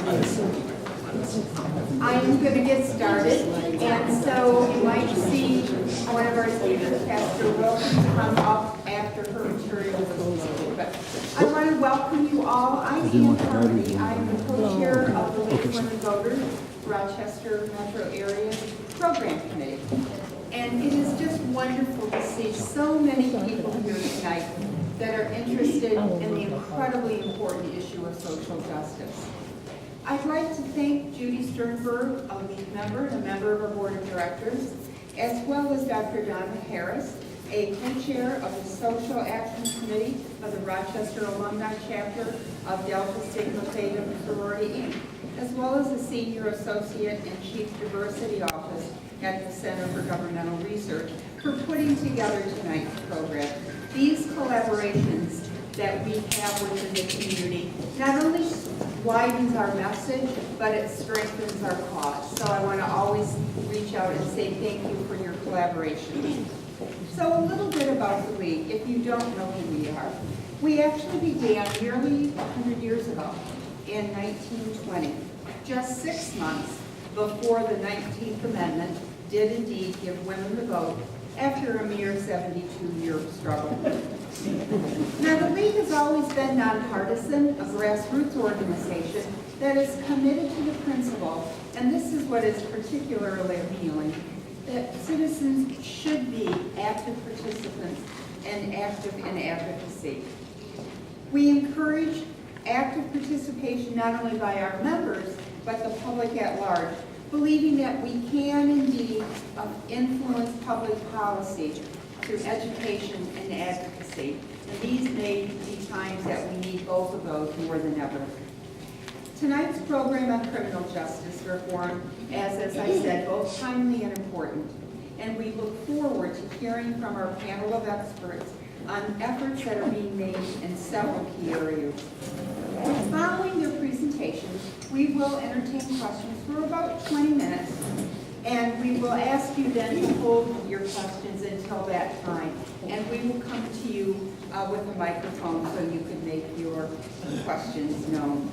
I am going to get started, and so you might see one of our speakers, Pastor Wilson, come up after her material is completed. But I want to welcome you all. I'm Ann Harvey. I am the co-chair of the League of Women Voters Rochester Metro Area Program Committee. And it is just wonderful to see so many people here tonight that are interested in the incredibly important issue of social justice. I'd like to thank Judy Sternberg, a lead member and a member of our board of directors, as well as Dr. Donna Harris, a co-chair of the Social Action Committee of the Rochester Alumni Chapter of Delta Sigma Theta Sorority Inc., as well as a senior associate and chief diversity office at the Center for Governmental Research, for putting together tonight's program. These collaborations that we have within the community not only widens our message, but it strengthens our cause. So I want to always reach out and say thank you for your collaboration. So a little bit about the League, if you don't know who we are. We actually began nearly 100 years ago in 1920, just 6 months before the 19th Amendment did indeed give women the vote after a mere 72-year struggle. Now, the League has always been nonpartisan, a grassroots organization that is committed to the principle, and this is what is particularly appealing, that citizens should be active participants and active in advocacy. We encourage active participation not only by our members, but the public at large, believing that we can indeed influence public policy through education and advocacy. And these may be times that we need both of those more than ever. Tonight's program on criminal justice reform, as I said, both timely and important. And we look forward to hearing from our panel of experts on efforts that are being made in several key areas. Following their presentations, we will entertain questions for about 20 minutes, and we will ask you then to hold your questions until that time. And we will come to you with a microphone so you can make your questions known.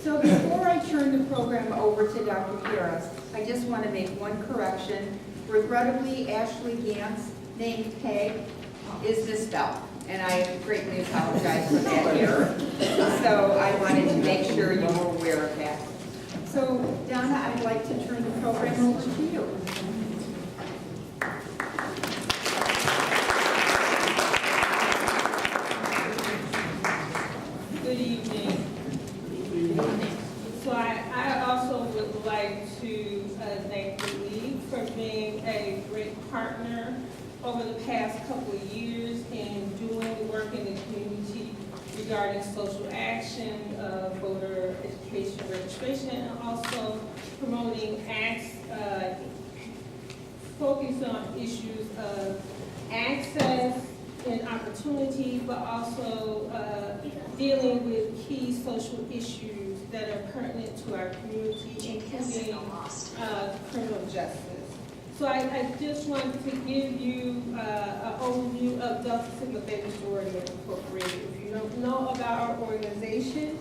So before I turn the program over to Dr. Harris, I just want to make one correction. Regrettably, Ashley Gant's name tag is misspelled, and I greatly apologize for that error. So I wanted to make sure you were aware of that. So Donna, I'd like to turn the program over to you. Good evening. So I also would like to thank the League for being a great partner over the past couple of years in doing work in the community regarding social action, voter education registration, and also promoting acts focused on issues of access and opportunity, but also dealing with key social issues that are pertinent to our community, including criminal justice. So I just wanted to give you an overview of Delta Sigma Theta Sorority Incorporated. If you don't know about our organization,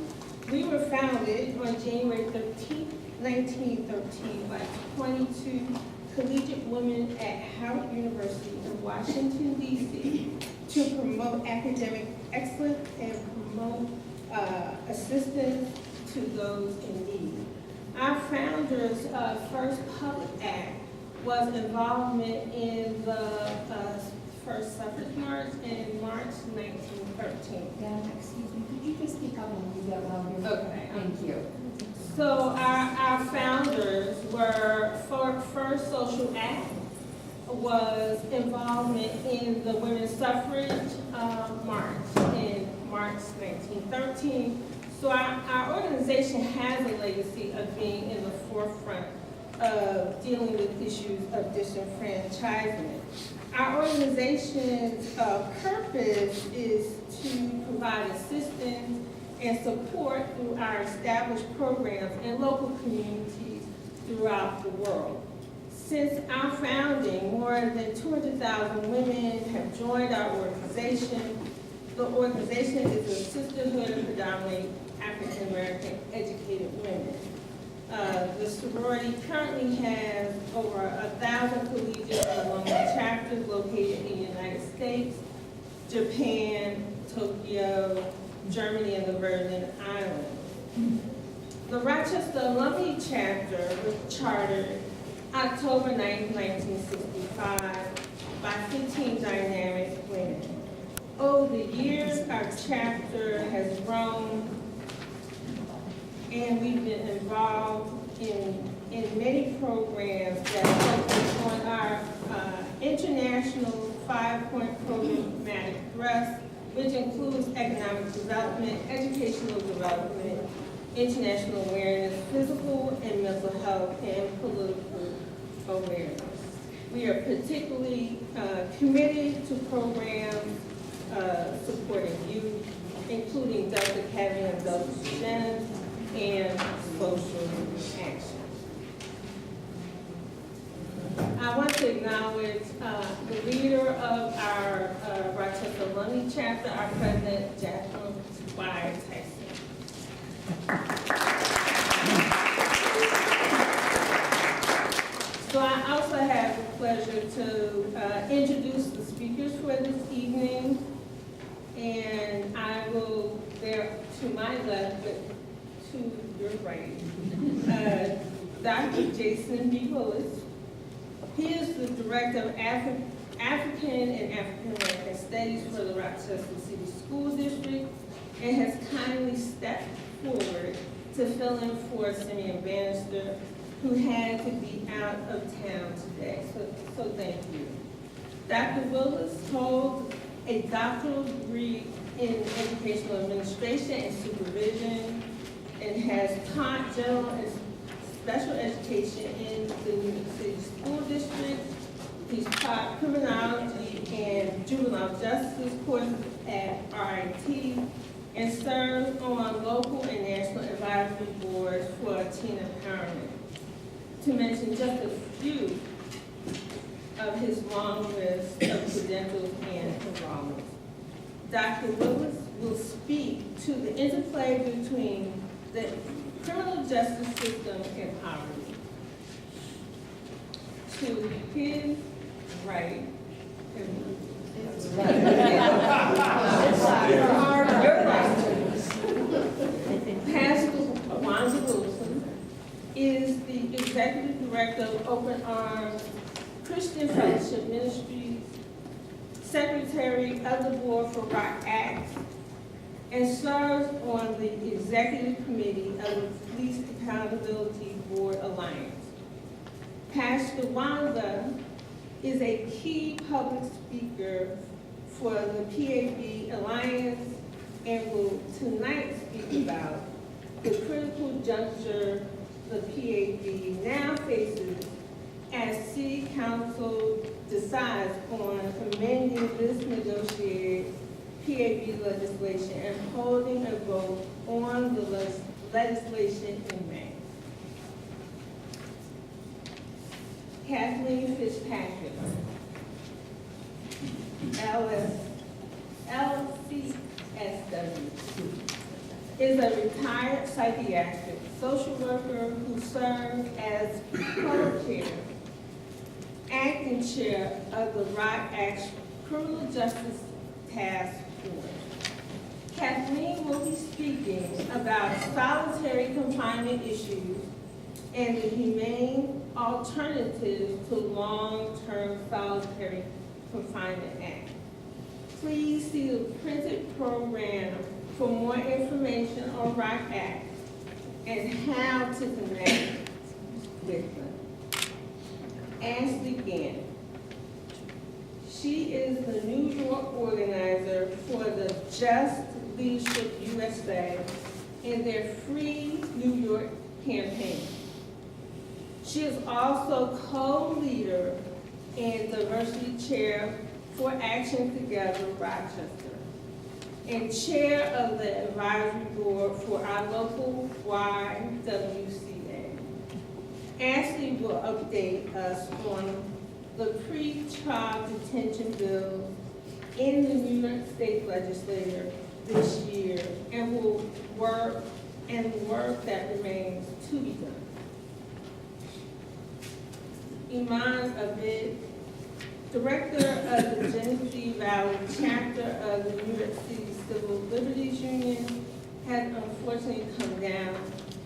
we were founded on January 13th, 1913 by 22 collegiate women at Howard University in Washington, D.C. to promote academic excellence and promote assistance to those in need. Our founders' first public act was involvement in the first suffrage march in March 1913. Yeah, excuse me, could you just speak up and read that louder? Okay. Thank you. So our founders were, for first social act was involvement in the women's suffrage march in March 1913. So our organization has a legacy of being in the forefront of dealing with issues of disenfranchisement. Our organization's purpose is to provide assistance and support through our established programs in local communities throughout the world. Since our founding, more than 200,000 women have joined our organization. The organization is a sisterhood of predominantly African American educated women. The sorority currently has over 1,000 collegiate and alumni chapters located in the United States, Japan, Tokyo, Germany, and the Virgin Islands. The Rochester Alumni Chapter was chartered October 9, 1965 by 15 dynamic women. Over the years, our chapter has grown, and we've been involved in many programs that focus on our international 5-point programmatic thrust, which includes economic development, educational development, international awareness, physical and mental health, and political awareness. We are particularly committed to programs supporting youth, including Delta Academy of Delta Students and social action. I want to acknowledge the leader of our Rochester Alumni Chapter, our president, Jacqueline Y. Tyson. So I also have the pleasure to introduce the speakers for this evening. And I will, there to my left, but to your right, Dr. Jason B. Willis. He is the Director of African and African American Studies for the Rochester City School District and has kindly stepped forward to fill in for Simeon Bannister, who had to be out of town today. So thank you. Dr. Willis holds a doctoral degree in educational administration and supervision and has taught general and special education in the New York City School District. He's taught criminology and juvenile justice courses at RIT and serves on local and national advisory boards for teen empowerment, to mention just a few of his long list of credentials and enrollments. Dr. Willis will speak to the interplay between the criminal justice system and poverty. To his right, Pastor Wanda Wilson is the Executive Director of Open Arms Christian Fellowship Ministries, Secretary of the Board for Rock Acts, and serves on the Executive Committee of the Police Accountability Board Alliance. Pastor Wanda is a key public speaker for the PAB Alliance and will tonight speak about the critical juncture the PAB now faces as City Council decides on amending this negotiated PAB legislation and holding a vote on the legislation in May. Kathleen Fitzpatrick, LCSW, is a retired psychiatric social worker who serves as co-chair, acting chair of the Rock Acts Criminal Justice Task Force. Kathleen will be speaking about solitary confinement issues and the humane alternatives to long-term solitary confinement act. Please see the printed program for more information on ROC Act and how to connect with them. Ashley Gann. She is the New York organizer for the Just Leadership USA and their Free New York campaign. She is also co-leader and diversity chair for Action Together Rochester and chair of the advisory board for our local YWCA. Ashley will update us on the pre-trial detention bill in the New York State Legislature this year and will work that remains to be done. Iman Abid, Director of the Genesee Valley Chapter of the New York City Civil Liberties Union, has unfortunately come down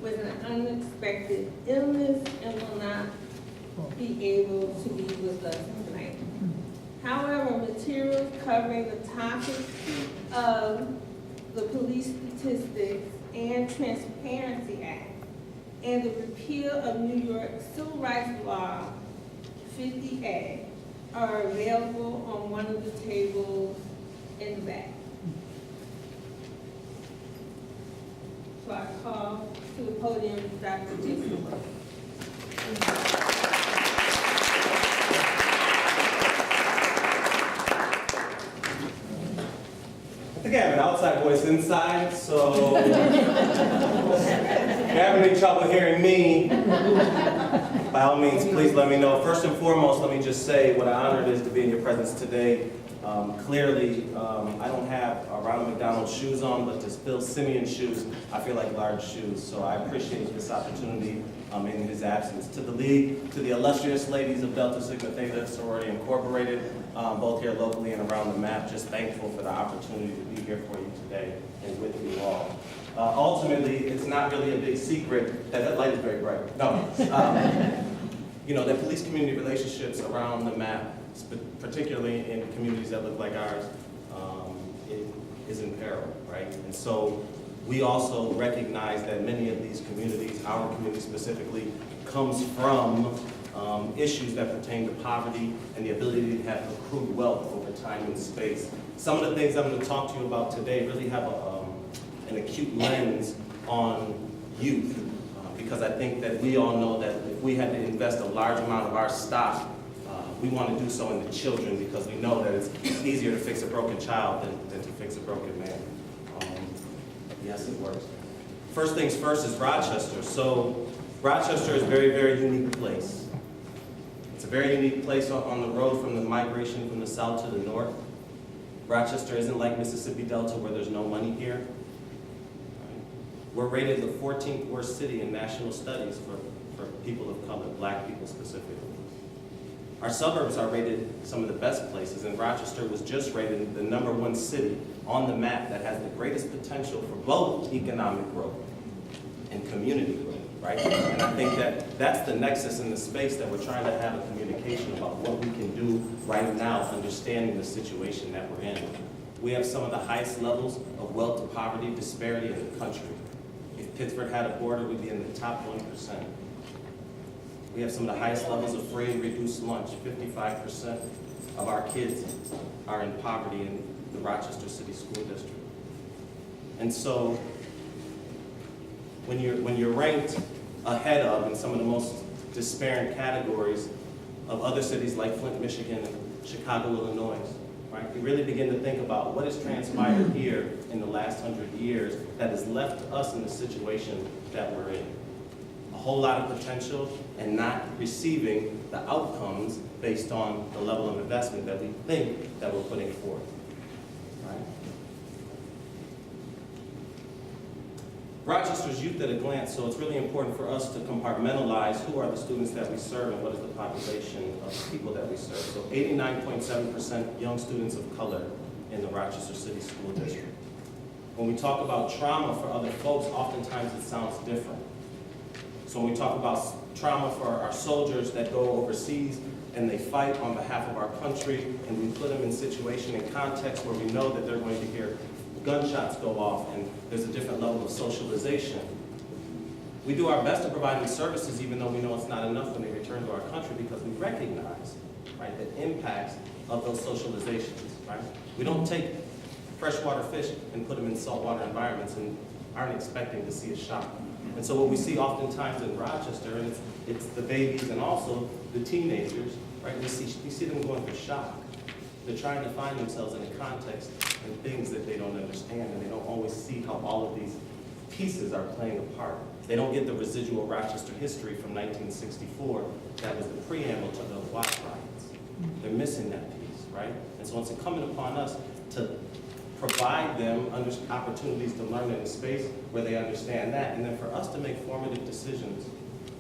with an unexpected illness and will not be able to be with us tonight. However, materials covering the topic of the Police Statistics and Transparency Act and the repeal of New York Civil Rights Law 50A are available on one of the tables in the back. So I call to the podium Dr. Jason Brooks. I think I have an outside voice inside, so if you're having any trouble hearing me, by all means, please let me know. First and foremost, let me just say what an honor it is to be in your presence today. Clearly, I don't have Ronald McDonald shoes on, but to Phil Simeon's shoes, I feel like large shoes. So I appreciate this opportunity in his absence. To the league, to the illustrious ladies of Delta Sigma Theta Sorority Incorporated, both here locally and around the map, just thankful for the opportunity to be here for you today and with you all. Ultimately, it's not really a big secret that light is very bright. No. You know, that police community relationships around the map, particularly in communities that look like ours, it is in peril, right? And so we also recognize that many of these communities, our community specifically, comes from issues that pertain to poverty and the ability to have accrued wealth over time and space. Some of the things I'm going to talk to you about today really have an acute lens on youth, because I think that we all know that if we had to invest a large amount of our stock, we want to do so in the children, because we know that it's easier to fix a broken child than to fix a broken man. Yes, it works. First things first is Rochester. So Rochester is a very, very unique place. It's a very unique place on the road from the migration from the south to the north. Rochester isn't like Mississippi Delta where there's no money here. We're rated the 14th worst city in national studies for people of color, black people specifically. Our suburbs are rated some of the best places, and Rochester was just rated the #1 city on the map that has the greatest potential for both economic growth and community growth, right? And I think that that's the nexus in the space that we're trying to have a communication about what we can do right now, understanding the situation that we're in. We have some of the highest levels of wealth to poverty disparity in the country. If Pittsburgh had a border, we'd be in the top 1%. We have some of the highest levels of free and reduced lunch. 55% of our kids are in poverty in the Rochester City School District. And so when you're ranked ahead of in some of the most disparate categories of other cities like Flint, Michigan, and Chicago, Illinois, right? You really begin to think about what has transpired here in the last 100 years that has left us in the situation that we're in. A whole lot of potential and not receiving the outcomes based on the level of investment that we think that we're putting forth, right? Rochester's youth at a glance, so it's really important for us to compartmentalize who are the students that we serve and what is the population of people that we serve. So 89.7% young students of color in the Rochester City School District. When we talk about trauma for other folks, oftentimes it sounds different. So when we talk about trauma for our soldiers that go overseas and they fight on behalf of our country, and we put them in situation and context where we know that they're going to hear gunshots go off and there's a different level of socialization. We do our best to provide them services even though we know it's not enough when they return to our country, because we recognize, right, the impacts of those socializations, right? We don't take freshwater fish and put them in saltwater environments and aren't expecting to see a shock. And so what we see oftentimes in Rochester, and it's the babies and also the teenagers, right? We see them going through shock. They're trying to find themselves in a context and things that they don't understand, and they don't always see how all of these pieces are playing a part. They don't get the residual Rochester history from 1964 that was the preamble to the Watts riots. They're missing that piece, right? And so it's incumbent upon us to provide them opportunities to learn in a space where they understand that, and then for us to make formative decisions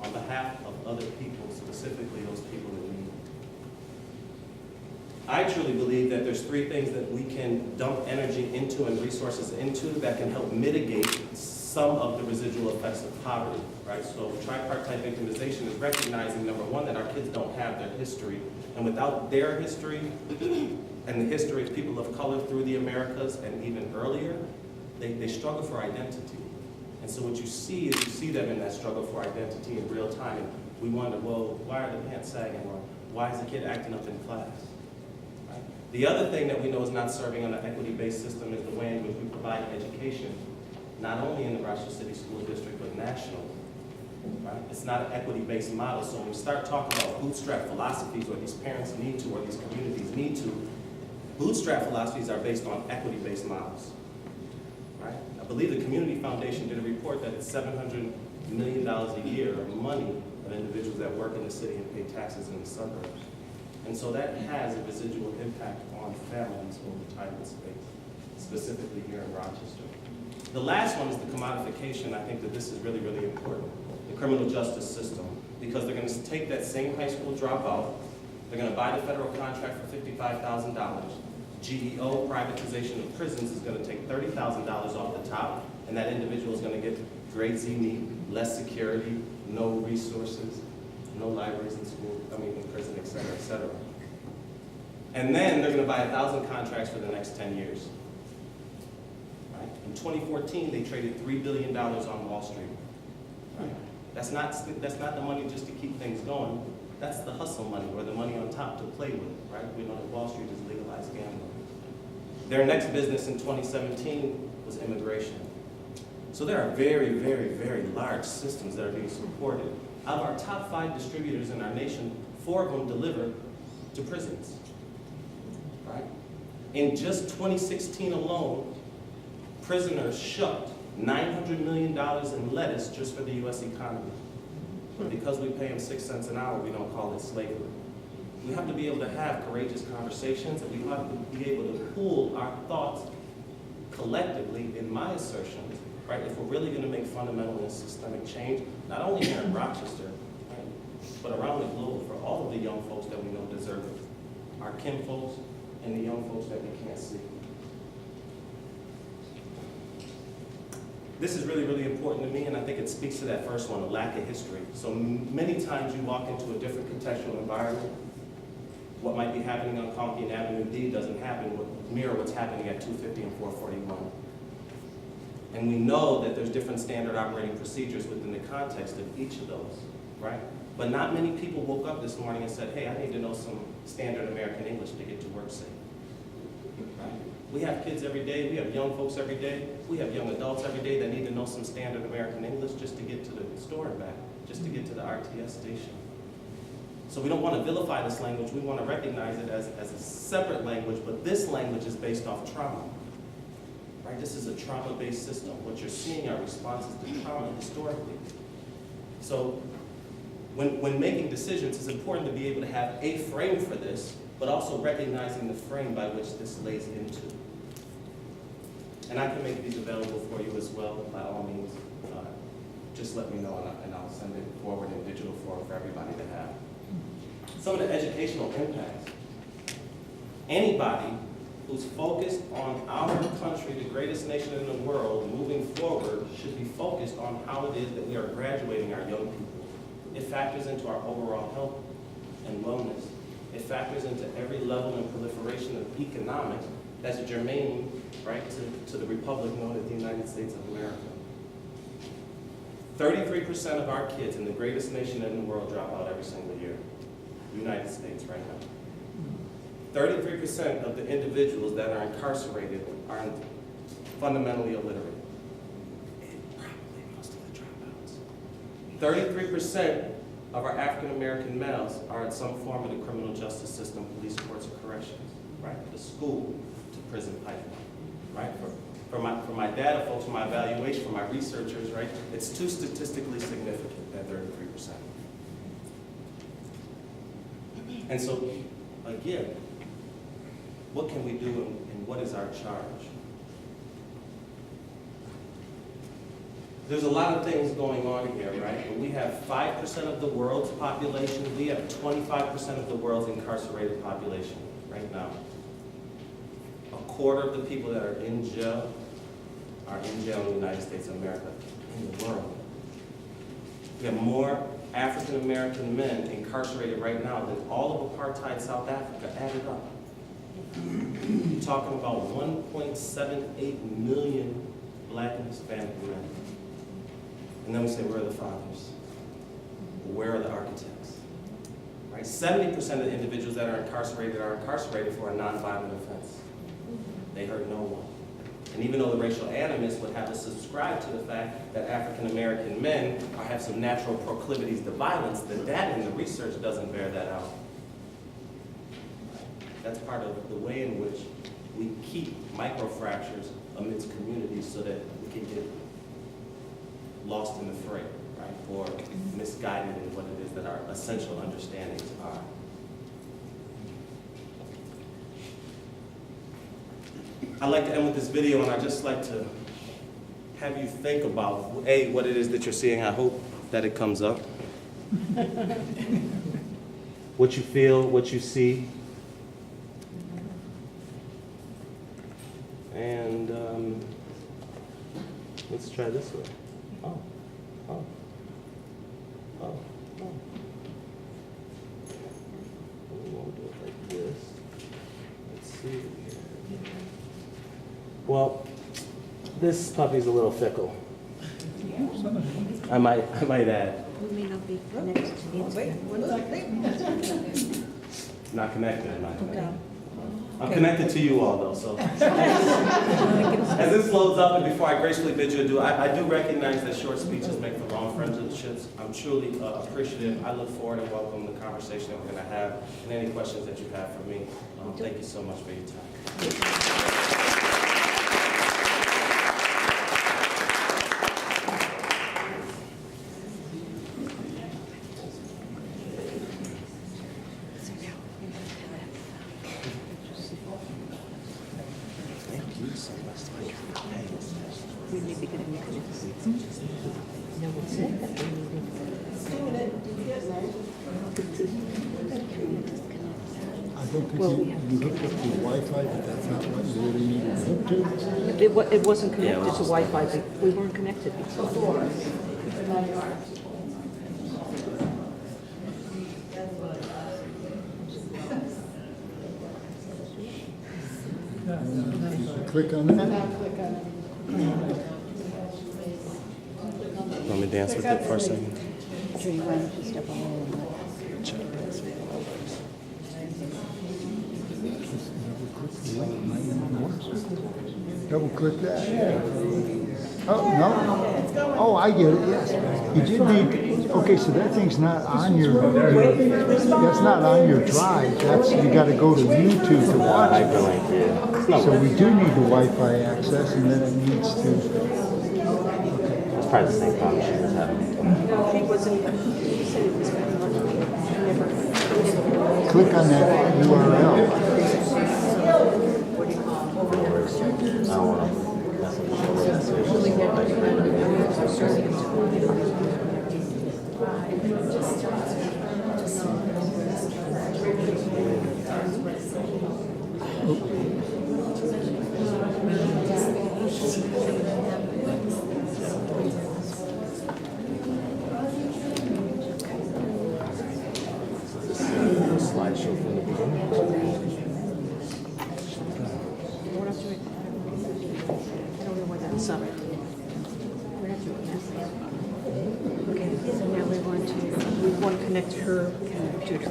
on behalf of other people, specifically those people in need. I truly believe that there's three things that we can dump energy into and resources into that can help mitigate some of the residual effects of poverty, right? So tripartite victimization is recognizing, number one, that our kids don't have their history, and without their history and the history of people of color through the Americas and even earlier, they struggle for identity. And so what you see is you see them in that struggle for identity in real time. And we wonder, well, why are the pants sagging? Or why is the kid acting up in class? Right? The other thing that we know is not serving on an equity-based system is the way in which we provide education, not only in the Rochester City School District, but nationally. Right? It's not an equity-based model. So when we start talking about bootstrap philosophies, or these parents need to, or these communities need to, bootstrap philosophies are based on equity-based models. Right? I believe the Community Foundation did a report that it's $700 million a year of money of individuals that work in the city and pay taxes in the suburbs. And so that has a residual impact on families over time and space, specifically here in Rochester. The last one is the commodification. I think that this is really, really important. The criminal justice system, because they're going to take that same high school dropout, they're going to buy the federal contract for $55,000. GEO, privatization of prisons, is going to take $30,000 off the top, and that individual is going to get grades he needs, less security, no resources, no libraries in school, in prison, et cetera, et cetera. And then they're going to buy 1,000 contracts for the next 10 years. Right? In 2014, they traded $3 billion on Wall Street. Right? That's not the money just to keep things going. That's the hustle money, or the money on top to play with, right? We know that Wall Street is legalized gambling. Their next business in 2017 was immigration. So there are very, very, very large systems that are being supported. Out of our top 5 distributors in our nation, 4 of them deliver to prisons, right? In just 2016 alone, prisoners shucked $900 million in lettuce just for the U.S. economy. But because we pay them 6 cents an hour, we don't call it slavery. We have to be able to have courageous conversations, and we have to be able to pool our thoughts collectively, in my assertions, right? If we're really going to make fundamental and systemic change, not only here in Rochester, right, but around the globe, for all of the young folks that we know deserve it. Our kin folks and the young folks that we can't see. This is really, really important to me, and I think it speaks to that first one, a lack of history. So many times you walk into a different contextual environment. What might be happening on Conkey and Avenue D doesn't mirror what's happening at 250 and 441. And we know that there's different standard operating procedures within the context of each of those, right? But not many people woke up this morning and said, hey, I need to know some standard American English to get to work safe. Right? We have kids every day, we have young folks every day, we have young adults every day that need to know some standard American English just to get to the store and back, just to get to the RTS station. So we don't want to vilify this language, we want to recognize it as a separate language, but this language is based off trauma. Right? This is a trauma-based system. What you're seeing are responses to trauma historically. So when making decisions, it's important to be able to have a frame for this, but also recognizing the frame by which this lays into. And I can make these available for you as well, by all means. Just let me know, and I'll send it forward in digital form for everybody to have. Some of the educational impacts. Anybody who's focused on our country, the greatest nation in the world, moving forward, should be focused on how it is that we are graduating our young people. It factors into our overall health and wellness. It factors into every level and proliferation of economics that's germane, right, to the republic known as the United States of America. 33% of our kids in the greatest nation in the world drop out every single year. United States right now. 33% of the individuals that are incarcerated are fundamentally illiterate. Probably most of the dropouts. 33% of our African American males are in some form of the criminal justice system, police, courts, or corrections, right? The school to prison pipeline, right? For my data folks, for my evaluation, for my researchers, right? It's too statistically significant, that 33%. And so, again, what can we do and what is our charge? there's a lot of things going on here, right? But we have 5% of the world's population. We have 25% of the world's incarcerated population right now. A quarter of the people that are in jail in the United States of America, in the world. We have more African American men incarcerated right now than all of apartheid South Africa added up. You're talking about 1.78 million Black and Hispanic men. And then we say, where are the fathers? Where are the architects? Right? 70% of the individuals that are incarcerated for a nonviolent offense. They hurt no one. And even though the racial animus would have us subscribe to the fact that African American men have some natural proclivities to violence, the data and the research doesn't bear that out. That's part of the way in which we keep microfractures amidst communities so that we can get lost in the fray, right? Or misguided in what it is that our essential understandings are. I'd like to end with this video, and I'd just like to have you think about, A, what it is that you're seeing. I hope that it comes up. What you feel, what you see. And let's try this one. We won't do it like this. Let's see. Well, this puppy's a little fickle. I might add. We may not be connected to the internet. Not connected, am I? Okay. I'm connected to you all, though, so. As this loads up, and before I gracefully bid you adieu, I do recognize that short speeches make for long friendships. I'm truly appreciative. I look forward and welcome the conversation that we're going to have, and any questions that you have for me. Thank you so much for your time. We may be getting connected. No one said that we I don't think you hooked up to Wi-Fi, but that's not what you really needed to hook to. It wasn't connected to Wi-Fi, but we weren't connected before. Click on that. Want me to dance with it for a second? Judy, why don't you step on in? Double click that. Oh, no. Oh, I get it, yes. You did need, okay, so that thing's not on your, that's not on your drive. That's, you gotta go to YouTube to watch it. So we do need the Wi-Fi access, and then it needs to. It's probably the same problem she was having. He wasn't, he said it was very much. Click on that URL. I don't want to slideshow from the beginning. What else do we? I don't know where that's up. Okay, so now we want to connect her computer.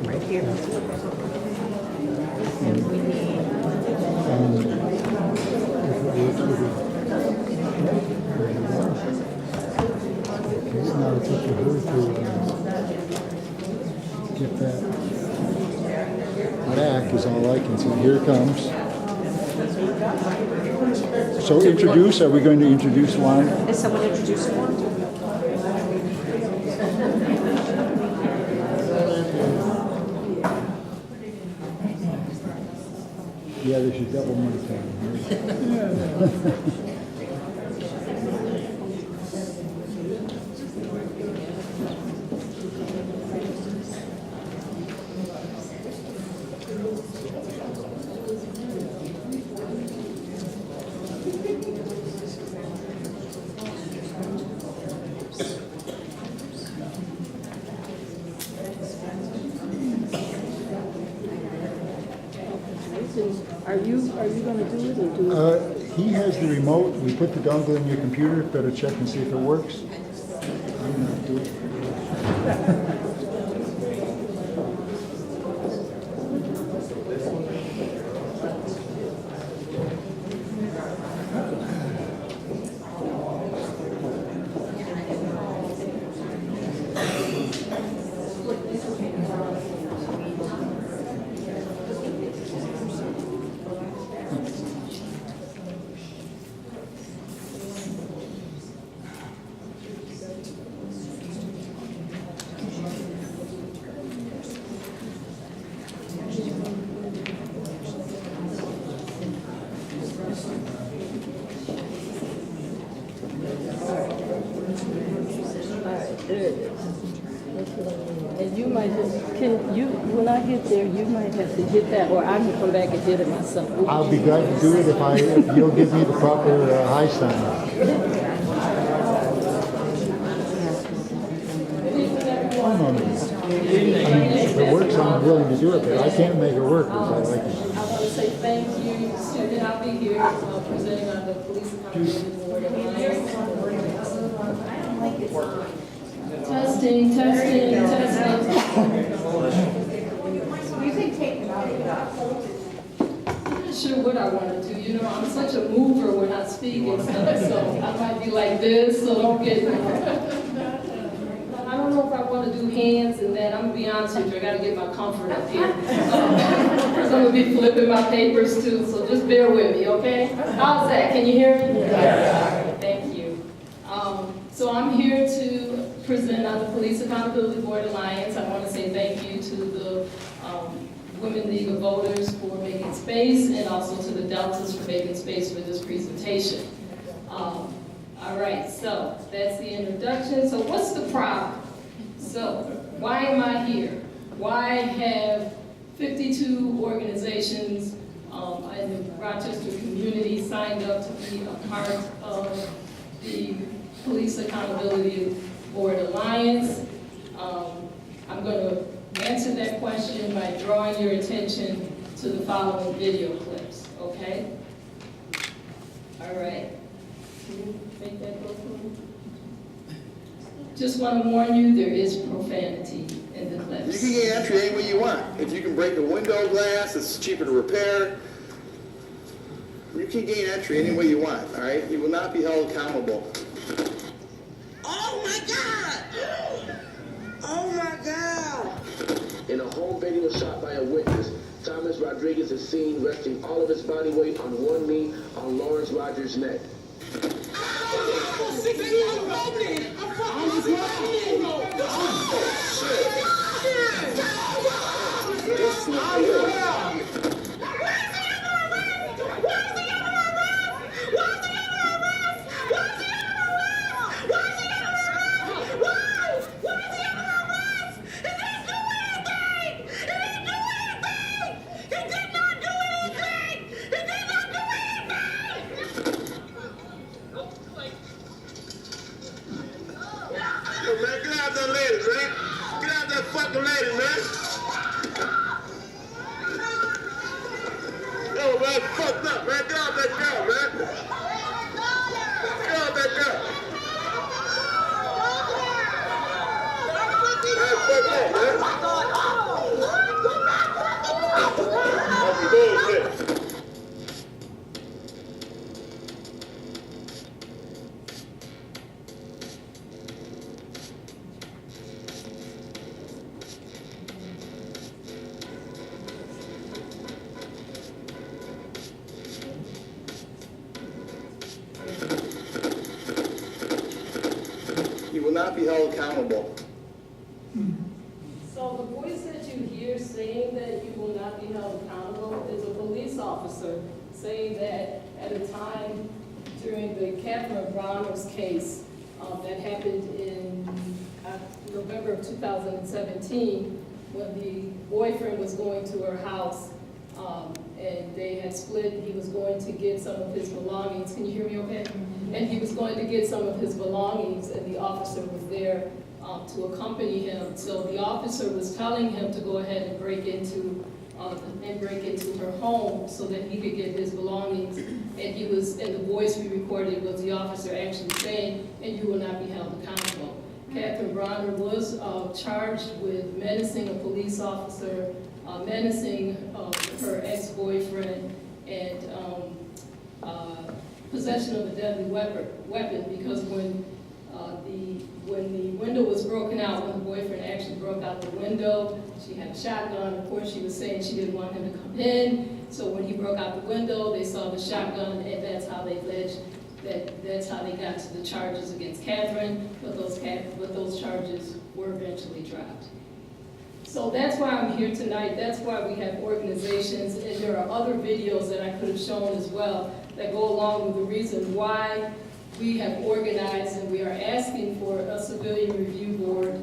Right here. And we need. Now it's up to her to get that back is all I can see. Here it comes. So introduce, are we going to introduce one? Is someone introducing one? Yeah, they should double my time. Are you gonna do it or do it? He has the remote. We put the dongle in your computer. Better check and see if it works. I'm not doing it. There it is. And you might just, when I get there, you might have to hit that, or I can come back and hit it myself. I'll be glad to do it if you'll give me the proper high sign. Oh, no, no. I mean, if it works, I'm willing to do it, but I can't make it work because I like it. I want to say thank you to, and I'll be here presenting on the police accountability board of Alliance. Testing. You can take it out. I'm not sure what I want to do. You know, I'm such a mover when I speak and stuff, so I might be like this, so don't get me. I don't know if I want to do hands and that. I'm going to be honest with you, I got to get my comfort up here. Because I'm going to be flipping my papers too, so just bear with me, okay? How's that? Can you hear me? Yeah. Thank you. So I'm here to present on the Police Accountability Board Alliance. I want to say thank you to the Women League of Voters for making space, and also to the Deltas for making space for this presentation. All right, so that's the introduction. So what's the problem? So why am I here? Why have 52 organizations in the Rochester community signed up to be a part of the Police Accountability Board Alliance? I'm going to answer that question by drawing your attention to the following video clips, okay? All right. Can you make that go through? Just want to warn you, there is profanity in the clips. You can gain entry any way you want. If you can break the window glass, it's cheaper to repair. You can gain entry any way you want, all right? You will not be held accountable. Oh my God! Oh my God! In a home video shot by a witness, Thomas Rodriguez is seen resting all of his body weight on one knee on Lawrence Rogers' neck. Man, get out that lady, man. Get out that fucking lady, man. Yo, man, fucked up, man. Get out that girl, man. Get out that girl. Man, fucked up, man. That's bullshit. You will not be held accountable. So the voice that you hear saying that you will not be held accountable, Counsel is a police officer, saying that at a time during the Catherine Bronner's case that happened in November of 2017, when the boyfriend was going to her house and they had split, he was going to get some of his belongings. Can you hear me okay? And he was going to get some of his belongings, and the officer was there to accompany him. So the officer was telling him to go ahead and break into her home so that he could get his belongings. And the voice we recorded was the officer actually saying, "And you will not be held accountable." Catherine Bronner was charged with menacing a police officer, menacing her ex-boyfriend, and possession of a deadly weapon, because when the window was broken out, when the boyfriend actually broke out the window, she had a shotgun. Of course, she was saying she didn't want him to come in. So when he broke out the window, they saw the shotgun, and that's how they got to the charges against Catherine. But those charges were eventually dropped. So that's why I'm here tonight. That's why we have organizations, and there are other videos that I could have shown as well that go along with the reason why we have organized, and we are asking for a civilian review board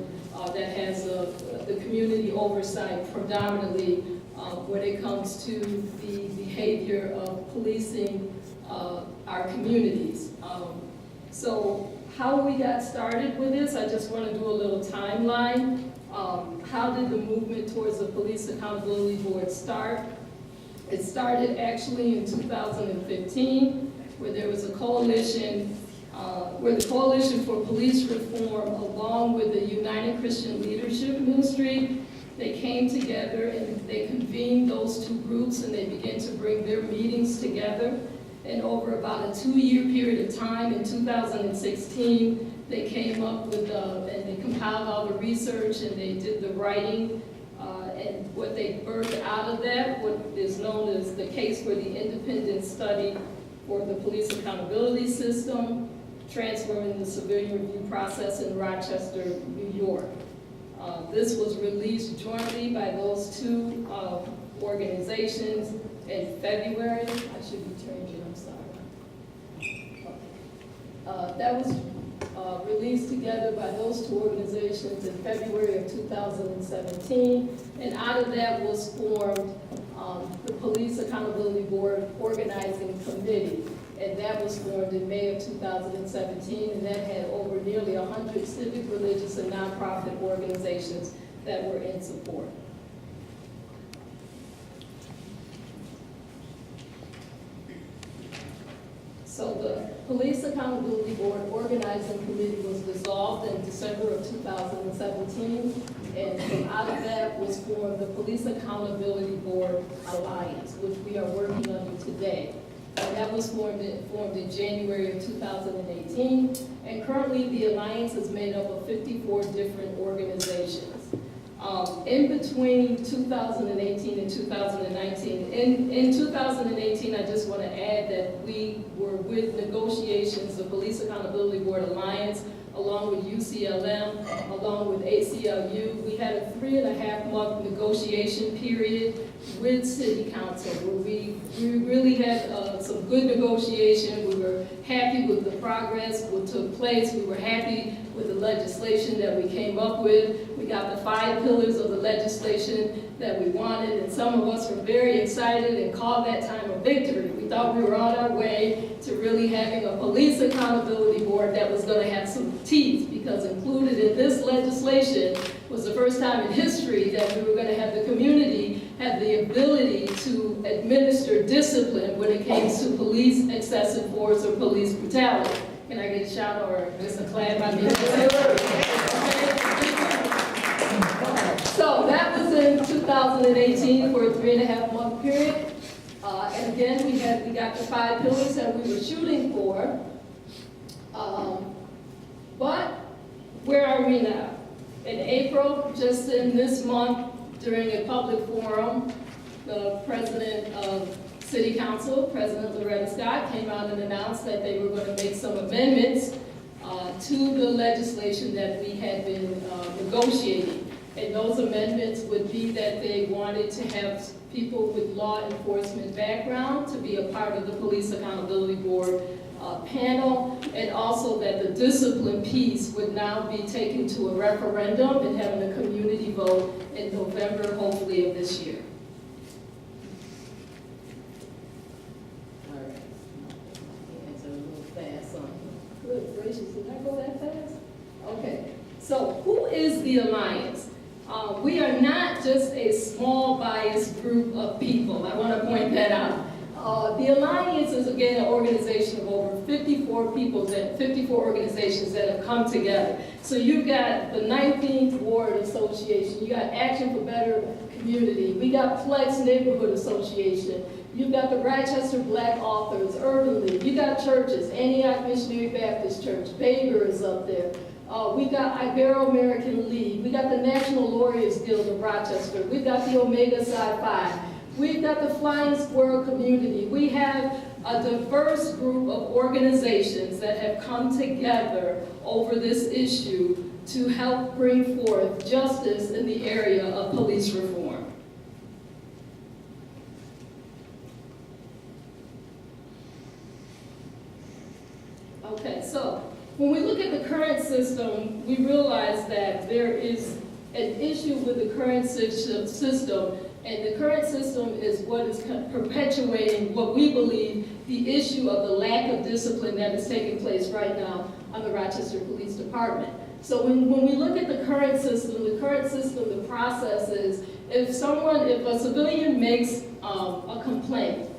that has the community oversight predominantly when it comes to the behavior of policing our communities. So how we got started with this, I just want to do a little timeline. How did the movement towards the Police Accountability Board start? It started actually in 2015, where there was a coalition, where the Coalition for Police Reform, along with the United Christian Leadership Ministry, they came together and they convened those two groups, and they began to bring their meetings together. And over about a 2-year period of time, in 2016, they came up with, and they compiled all the research, and they did the writing, and what they birthed out of that, what is known as the Case for the Independent Study for the Police Accountability System, Transforming the Civilian Review Process in Rochester, New York. This was released jointly by those two organizations in February. I should be changing, I'm sorry. That was released together by those two organizations in February of 2017, and out of that was formed the Police Accountability Board Organizing Committee, and that was formed in May of 2017, and that had over nearly 100 civic, religious, and nonprofit organizations that were in support. So the Police Accountability Board Organizing Committee was dissolved in December of 2017, and from out of that was formed the Police Accountability Board Alliance, which we are working under today. And that was formed in January of 2018, and currently the Alliance is made up of 54 different organizations. In between 2018 and 2019, in 2018, I just want to add that we were with negotiations, the Police Accountability Board Alliance, along with UCLM, along with ACLU. We had a 3.5-month negotiation period with City Council, where we really had some good negotiation. We were happy with the progress what took place. We were happy with the legislation that we came up with. We got the 5 pillars of the legislation that we wanted, and some of us were very excited and called that time a victory. We thought we were on our way to really having a police accountability board that was going to have some teeth, because included in this legislation was the first time in history that we were going to have the community have the ability to administer discipline when it came to police excessive force or police brutality. Can I get a shout or just a clap? I mean, so that was in 2018 for a 3.5-month period. And again, we got the 5 pillars that we were shooting for. But where are we now? In April, just in this month, during a public forum, the president of City Council, President Loretta Scott, came out and announced that they were going to make some amendments to the legislation that we had been negotiating. And those amendments would be that they wanted to have people with law enforcement background to be a part of the Police Accountability Board panel, and also that the discipline piece would now be taken to a referendum and having a community vote in November, hopefully, of this year. All right. Hands are a little fast on me. Good gracious, did I go that fast? Okay. So who is the Alliance? We are not just a small biased group of people. I want to point that out. The Alliance is, again, an organization of over 54 people, 54 organizations that have come together. So you've got the 19th Ward Association, you got Action for Better Community, we got Flex Neighborhood Association, you've got the Rochester Black Authors, Urban League, you got churches, Antioch Missionary Baptist Church, Baber is up there. We got Ibero-American League, we got the National Lawyers Guild of Rochester, we've got the Omega Psi Phi, we've got the Flying Squirrel community. We have a diverse group of organizations that have come together over this issue to help bring forth justice in the area of police reform. Okay, so when we look at the current system, we realize that there is an issue with the current system, and the current system is what is perpetuating what we believe the issue of the lack of discipline that is taking place right now on the Rochester Police Department. So when we look at the current system, the process is if a civilian makes a complaint,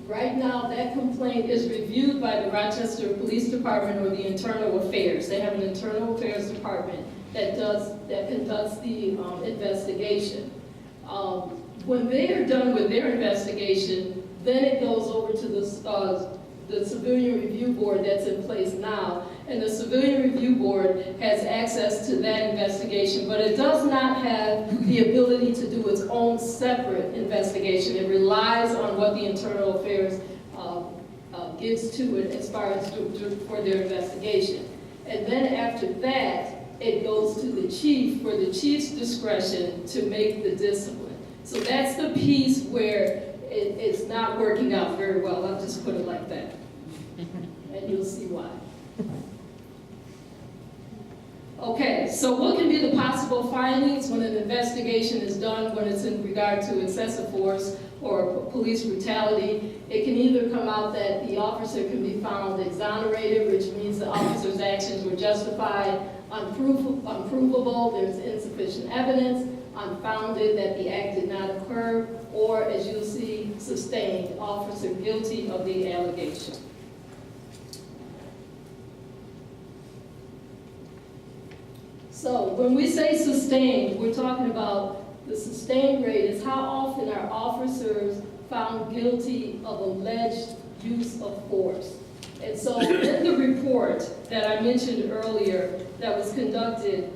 right now that complaint is reviewed by the Rochester Police Department or the Internal Affairs. They have an Internal Affairs Department that conducts the investigation. When they are done with their investigation, then it goes over to the Civilian Review Board that's in place now, and the Civilian Review Board has access to that investigation, but it does not have the ability to do its own separate investigation. It relies on what the Internal Affairs gives to it as far as for their investigation. And then after that, it goes to the chief for the chief's discretion to make the discipline. So that's the piece where it's not working out very well. I'll just put it like that. And you'll see why. Okay, so what can be the possible findings when an investigation is done when it's in regard to excessive force or police brutality? It can either come out that the officer can be found exonerated, which means the officer's actions were justified, unprovable, there's insufficient evidence, unfounded, that the act did not occur, or, as you'll see, sustained, officer guilty of the allegation. So when we say sustained, we're talking about the sustained rate is how often are officers found guilty of alleged use of force. And so in the report that I mentioned earlier that was conducted,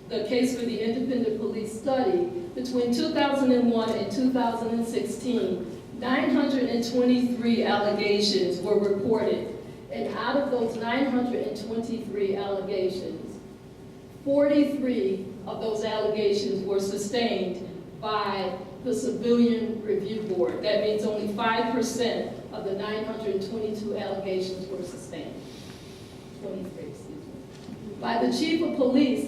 the case for the independent police study, between 2001 and 2016, 923 allegations were reported. And out of those 923 allegations, 43 of those allegations were sustained by the Civilian Review Board. That means only 5% of the 922 allegations were sustained. 23, excuse me. By the Chief of Police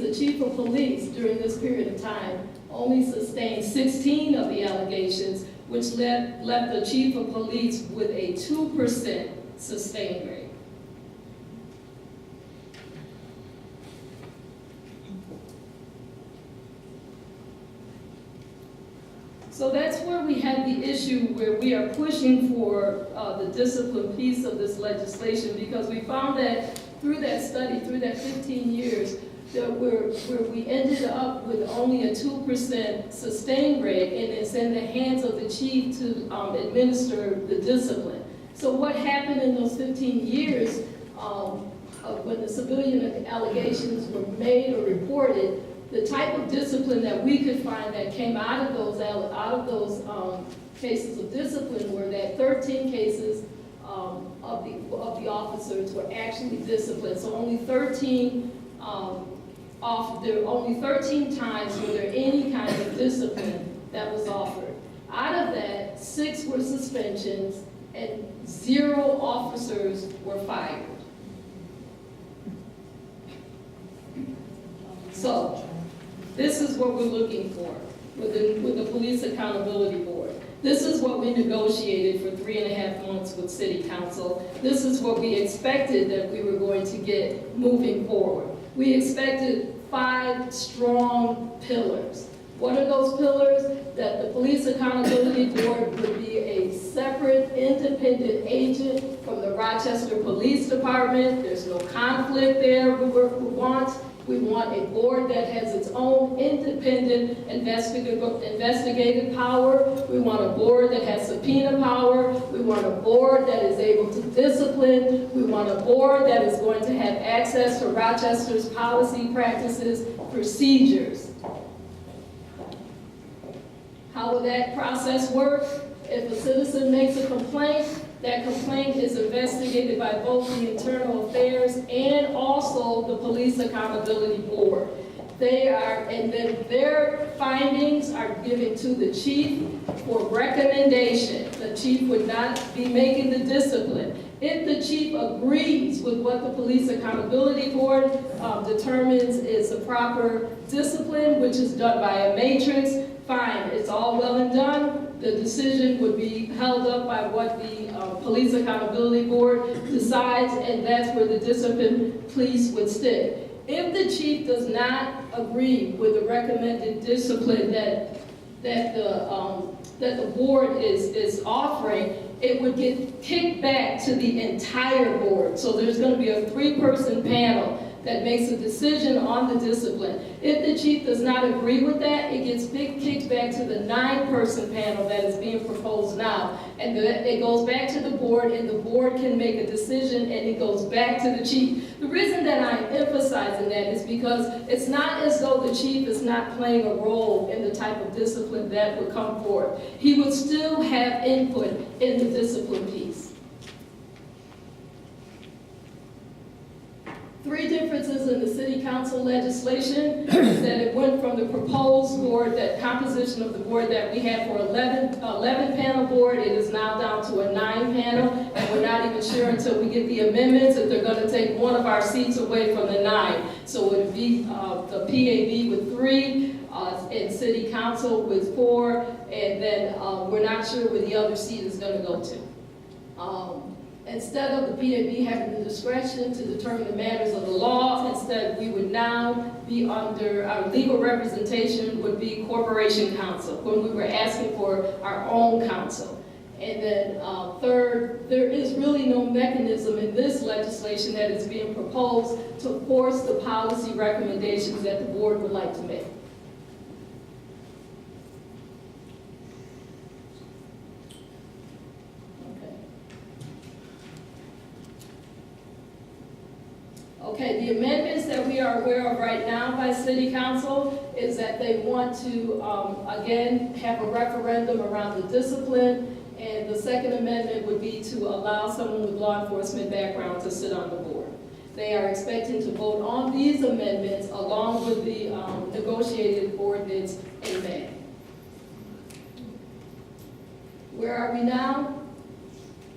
during this period of time only sustained 16 of the allegations, which left the Chief of Police with a 2% sustained rate. So that's where we have the issue where we are pushing for the discipline piece of this legislation, because we found that through that study, through that 15 years, that where we ended up with only a 2% sustained rate, and it's in the hands of the chief to administer the discipline. So what happened in those 15 years when the civilian allegations were made or reported, the type of discipline that we could find that came out of those cases of discipline were that 13 cases of the officers were actually disciplined. So only 13 times were there any kind of discipline that was offered. Out of that, 6 were suspensions and 0 officers were fired. So, this is what we're looking for with the Police Accountability Board. This is what we negotiated for 3.5 months with City Council. This is what we expected that we were going to get moving forward. We expected 5 strong pillars. What are those pillars? That the Police Accountability Board would be a separate, independent agent from the Rochester Police Department. There's no conflict there we want. We want a board that has its own independent investigative power. We want a board that has subpoena power. We want a board that is able to discipline. We want a board that is going to have access to Rochester's policy, practices, procedures. How will that process work? If a citizen makes a complaint, that complaint is investigated by both the Internal Affairs and also the Police Accountability Board. And then their findings are given to the chief for recommendation. The chief would not be making the discipline. If the chief agrees with what the Police Accountability Board determines is a proper discipline, which is done by a matrix, fine, it's all well and done. The decision would be held up by what the Police Accountability Board decides, and that's where the discipline police would stick. If the chief does not agree with the recommended discipline that the board is offering, it would get kicked back to the entire board. So there's going to be a 3-person panel that makes a decision on the discipline. If the chief does not agree with that, it gets kicked back to the 9-person panel that is being proposed now. And it goes back to the board, and the board can make a decision, and it goes back to the chief. The reason that I'm emphasizing that is because it's not as though the chief is not playing a role in the type of discipline that would come forth. He would still have input in the discipline piece. 3 differences in the city council legislation is that it went from the proposed board, that composition of the board that we had for 11 panel board, it is now down to a 9 panel, and we're not even sure until we get the amendments if they're going to take one of our seats away from the 9. So it would be the PAB with 3, and city council with 4, and then we're not sure where the other seat is going to go to. Instead of the PAB having the discretion to determine the matters of the law, instead we would now be under, our legal representation would be corporation counsel, when we were asking for our own counsel. And then third, there is really no mechanism in this legislation that is being proposed to force the policy recommendations that the board would like to make. Okay, the amendments that we are aware of right now by City Council is that they want to, again, have a referendum around the discipline, and the second amendment would be to allow someone with law enforcement background to sit on the board. They are expecting to vote on these amendments along with the negotiated ordinance in May. Where are we now?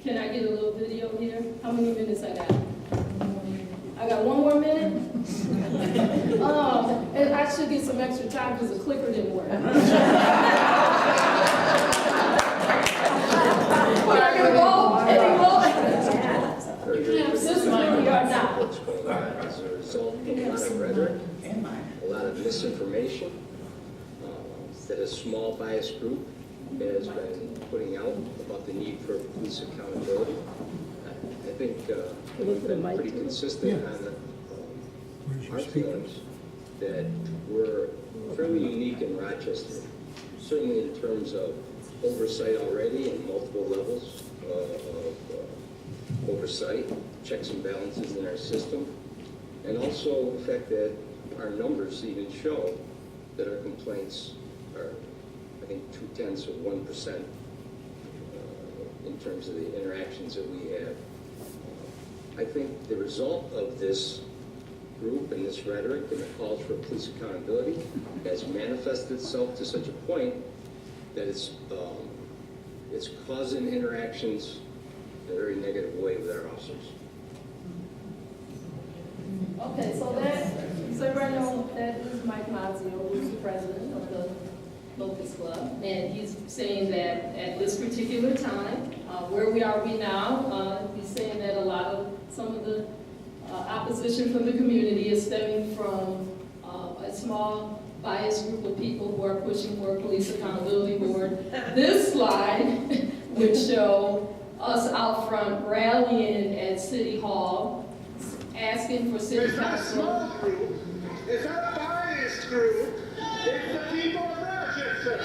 Can I get a little video here? How many minutes I got? I got 1 more minute? And I should get some extra time because the clicker didn't work. But I can roll, this is where we are now. What's going on as a result of a lot of rhetoric, a lot of misinformation that a small biased group has been putting out about the need for police accountability. I think we've been pretty consistent on our feelings that we're fairly unique in Rochester, certainly in terms of oversight already in multiple levels of oversight, checks and balances in our system, and also the fact that our numbers even show that our complaints are, I think, 0.2% in terms of the interactions that we have. I think the result of this group and this rhetoric and the calls for police accountability has manifested itself to such a point that it's causing interactions in a very negative way with our officers. Okay, so right now, that is Mike Mazzio, who's the president of the Locust Club, and he's saying that at this particular time, where we are now, he's saying that some of the opposition from the community is stemming from a small biased group of people who are pushing for a police accountability board. This slide would show us out front rallying at City Hall, asking for city council. Small group. It's not a biased group. It's the people of Rochester.